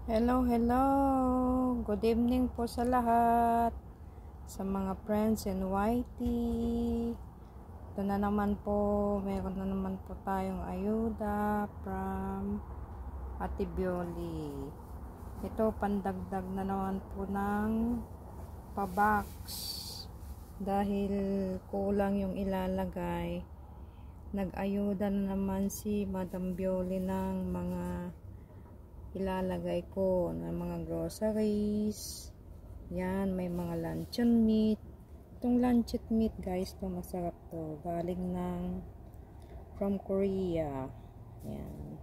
Hello, hello. Good evening po sa lahat. Sa mga friends in YT. Ito na naman po, meron na naman po tayong ayuda from Ate Bioli. Ito, pandagdag na naman po ng pabox. Dahil kulang yung ilalagay, nag-ayuda na naman si Madam Bioli ng mga ilalagay ko ng mga groceries. Yan, may mga luncheon meat. Itong luncheon meat guys, to masarap to, galing from Korea. Yan,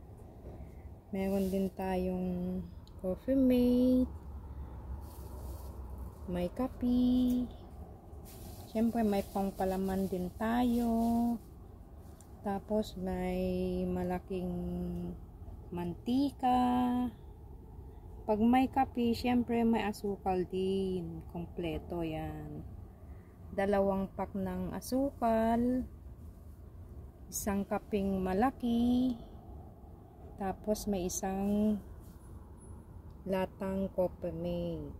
meron din tayong coffee mate, may kape, syempre may pangpalaman din tayo, tapos may malaking mantika. Pag may kape, syempre may asukal din. Kompleto yan. 2 pack ng asukal, 1 kapeng malaki, tapos may 1 latang coffee mate.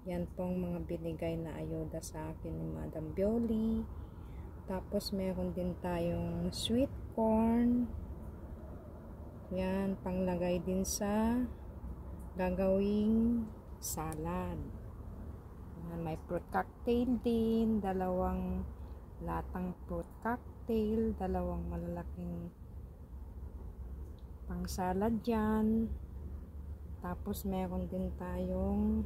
Yan pong mga binigay na ayuda sa akin ni Madam Bioli. Tapos meron din tayong sweet corn. Yan, panglagay din sa gagawing salad. Yan, may fruit cocktail din, 2 latang fruit cocktail, 2 malalaking pang salad dyan. Tapos meron din tayong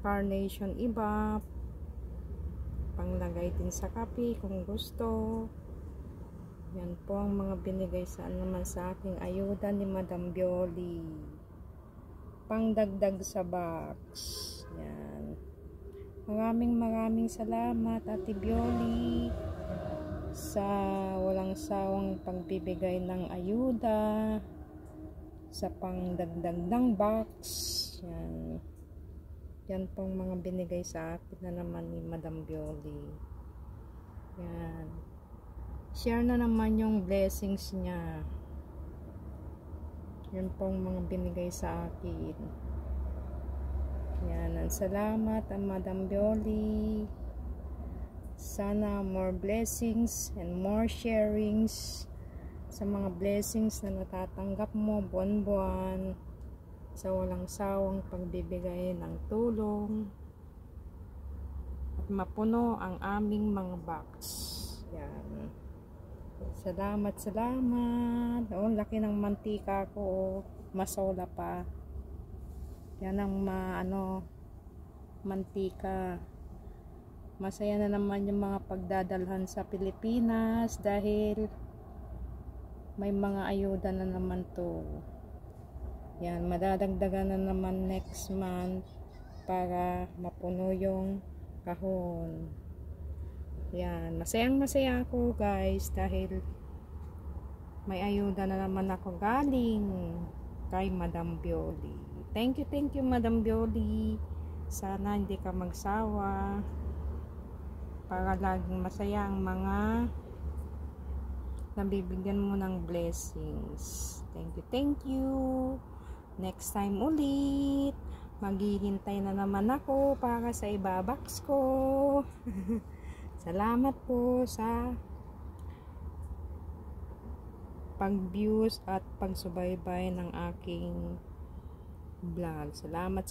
carnation iba, panglagay din sa kape kung gusto. Yan po ang mga binigay naman sa aking ayuda ni Madam Bioli. Pangdagdag sa box. Yan. Maraming salamat Ate Bioli sa walang sawang pagbibigay ng ayuda sa pangdagdag ng box. Yan. Yan pong mga binigay sa akin na naman ni Madam Bioli. Yan. Share na naman yung blessings niya. Yan pong mga binigay sa akin. Yan. Salamat Madam Bioli. Sana more blessings and more sharings sa mga blessings na natatanggap mo buwan-buwan, sa walang sawang pagbibigay ng tulong, at mapuno ang aming mga box. Yan. Salamat. Oh, laki ng mantika ko. Masola pa. Yan ang mantika. Masaya na naman yung mga pagdadalhan sa Pilipinas dahil may mga ayuda na naman to. Yan, madadagdagan na naman next month para mapuno yung kahon. Yan, masaya ako guys dahil may ayuda na naman ako galing kay Madam Bioli. Thank you Madam Bioli. Sana hindi ka magsawa para laging masaya ang mga nabibigyan mo ng blessings. Thank you. Next time ulit, maghihintay na naman ako para sa ibabox ko. Salamat po sa pag-views at pagsubaybay ng aking vlog. Salamat.